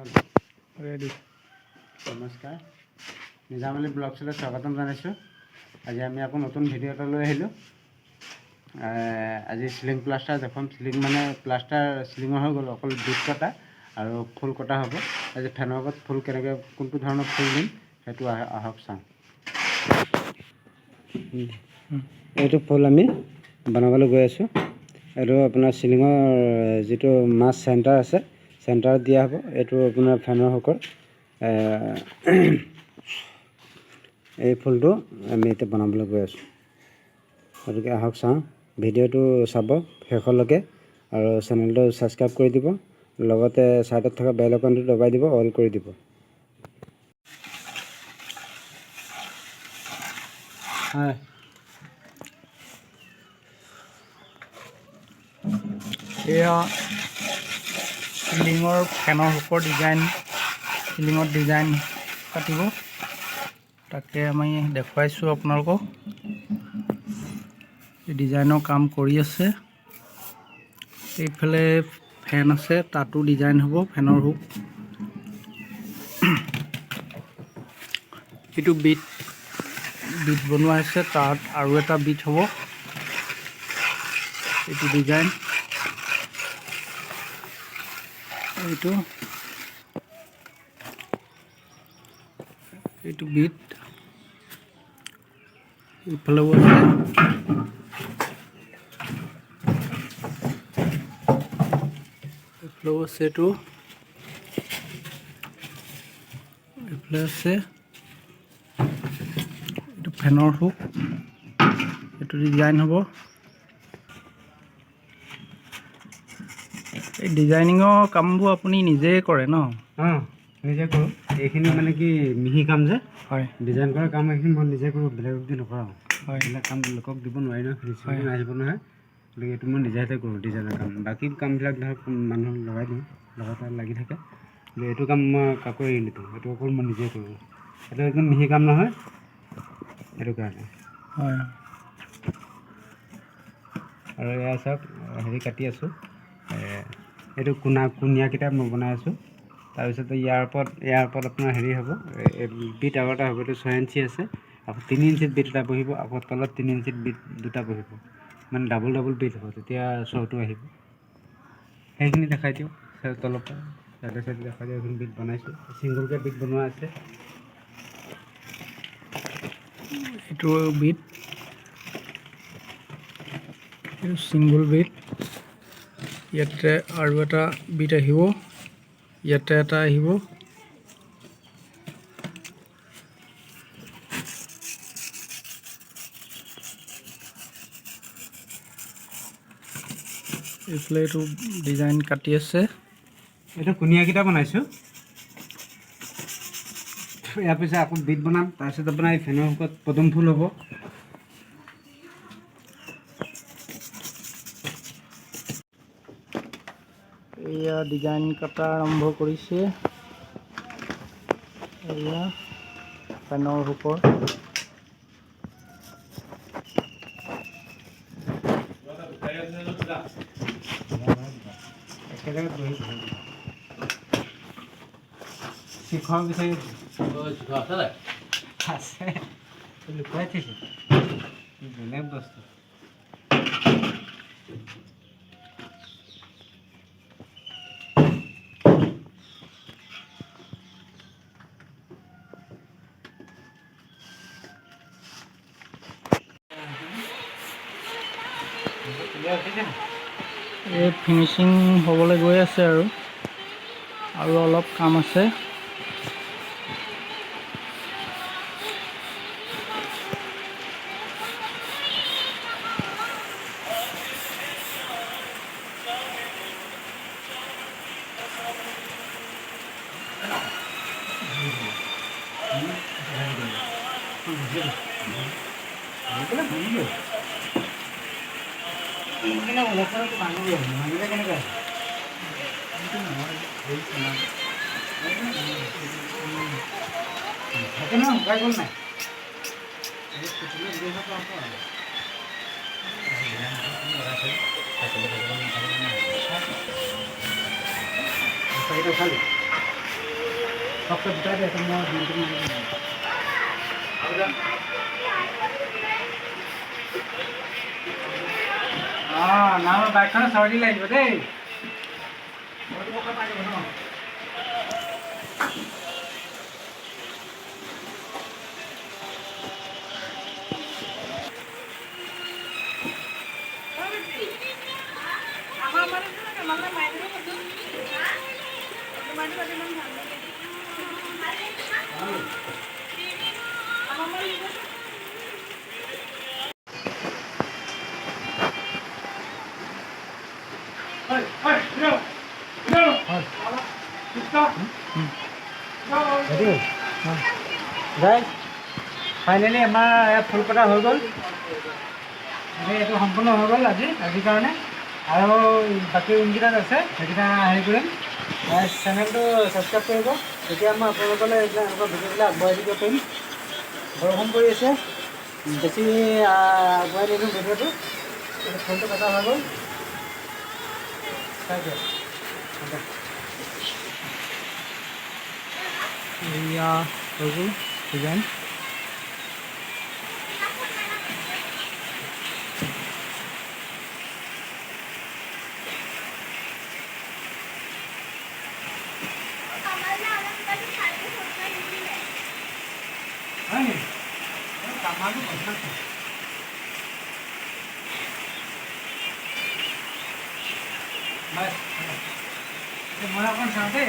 Ready नमस्कार निजाम ब्लग्सলৈ স্বাগতম জানাইছো। আজি আমি আকৌ নতুন ভিডিও এটা লৈ আহিলো। আজি সিলিং প্লাষ্টাৰ দেখুৱাম। সিলিং মানে প্লাষ্টাৰ সিলিঙৰ হৈ গ'ল, অকল বিট কটা আৰু ফুল কটা হ'ব। আজি ফেনৰ ওপৰত ফুল কেনেকৈ কোনটো ধৰণৰ ফুল দিম সেইটো আহক চাওঁ। এইটো ফুল আমি বনাবলৈ গৈ আছোঁ। এইটো আপোনাৰ সিলিঙৰ যিটো মাছ চেণ্টাৰ আছে চেণ্টাৰত দিয়া হ'ব। এইটো আপোনাৰ ফেনৰ হকৰ এই ফুলটো আমি এতিয়া বনাবলৈ গৈ আছোঁ। গতিকে আহক চাওঁ, ভিডিঅ'টো চাব শেষলৈকে আৰু চেনেলটো ছাবস্ক্ৰাইব কৰি দিব, লগতে ছাইডত থকা বেল আইকনটো দবাই দিব, অল কৰি দিব। হয়, এয়া সিলিঙৰ ফেনৰ ওপৰ সিলিঙৰ ডিজাইন কাটিব, তাকে আমি দেখুৱাইছোঁ আপোনালোকক। এই ডিজাইনৰ কাম কৰি আছে। এইফালে ফেন আছে, তাতো ডিজাইন হ'ব ফেনৰ হুক। এইটো বিট বনোৱা হৈছে, তাত আৰু এটা বিট হ'ব। এইটো ডিজাইন, এইটো বিট ইফালেও আছে। এইফালেও আছে, এইফালে আছে। এইটো ফেনৰ হুক, এইটো ডিজাইন হ'ব। এই ডিজাইনিঙৰ কামবোৰ আপুনি নিজেই কৰে ন? নিজে কৰোঁ। এইখিনি মানে কি মিহি কাম যে, হয়, ডিজাইন কৰা কাম এইখিনি মই নিজে কৰোঁ, বেলেগক দি নকৰাওঁ। হয়, এইবিলাক কাম লোকক দিব নোৱাৰি নহয়, ফিনিচিং আহিব নহয়। গতিকে এইটো মই নিজে হাতে কৰোঁ ডিজাইনৰ কাম। বাকী কামবিলাক ধৰক মানুহ লগাই দিওঁ, লগতে লাগি থাকে। কিন্তু এইটো কাম মই কাকো এৰি নিদিওঁ, এইটো অকল মই নিজে কৰোঁ। এইটো একদম মিহি কাম নহয়, সেইটো কাৰণে। হয়। আৰু এয়া চাওক, হেৰি কাটি আছোঁ। এইটো কোণীয়াকেইটা মই বনাই আছোঁ। তাৰপিছতে ইয়াৰ ওপৰত আপোনাৰ হেৰি হ'ব, বিট আৰু এটা হ'ব। এইটো 6 ইঞ্চি আছে, আকৌ 3 ইঞ্চিত বিট এটা বহিব, আকৌ তলত 3 ইঞ্চিত বিট দুটা বহিব। মানে ডাবল বিট হ'ব, তেতিয়া শ্ব'টো আহিব। সেইখিনি দেখাই দিওঁ তলৰ পৰা, চাইডে দেখাই দিওঁ। এইখিনি বিট বনাইছোঁ, ছিংগলকৈ বিট বনোৱা আছে। এইটো বিট, এইটো ছিংগল বিট। ইয়াতে আৰু এটা বিট আহিব, ইয়াতে এটা আহিব। এইফালে এইটো ডিজাইন কাটি আছে। এইটো কোণীয়াকেইটা বনাইছোঁ। ইয়াৰ পিছত আকৌ বিট বনাম। তাৰপিছত আপোনাৰ এই ফেনৰ ওপৰত পদুম ফুল হ'ব। এয়া ডিজাইন কটা আৰম্ভ কৰিছে। এয়া ফেনৰ ওপৰ শিখৰ বিচাৰি আছে, লুকুৱাই থৈছোঁ। বেলেগ বস্তু। এই ফিনিচিং হ'বলৈ গৈ আছে আৰু অলপ কাম আছে। फक्त दुटा दे तो मैं दिन दिन हां ना बाइक खान सवारी লাগিব दे मोटो मोका पानी बनो फाइनली हमारा फुल कटा हो गल ये सम्पूर्ण हो गल आज आज कारण और बाकी इनकिटा আছে সেইকিটা হেৰি কৰিম চেনেলটো সাবস্ক্ৰাইব কৰিব তেতিয়া মই আপোনালোকলৈ এইবিলাক ভিডিঅ'বিলাক আগবঢ়াই দিব পাৰিম বৰষুণ কৰি আছে বেছি আগবঢ়াই দিলোঁ ভিডিঅ'টো ফোনটো কটা হৈ গ'ল এয়া হৈ গ'ল design Bye. Mau apa nanti?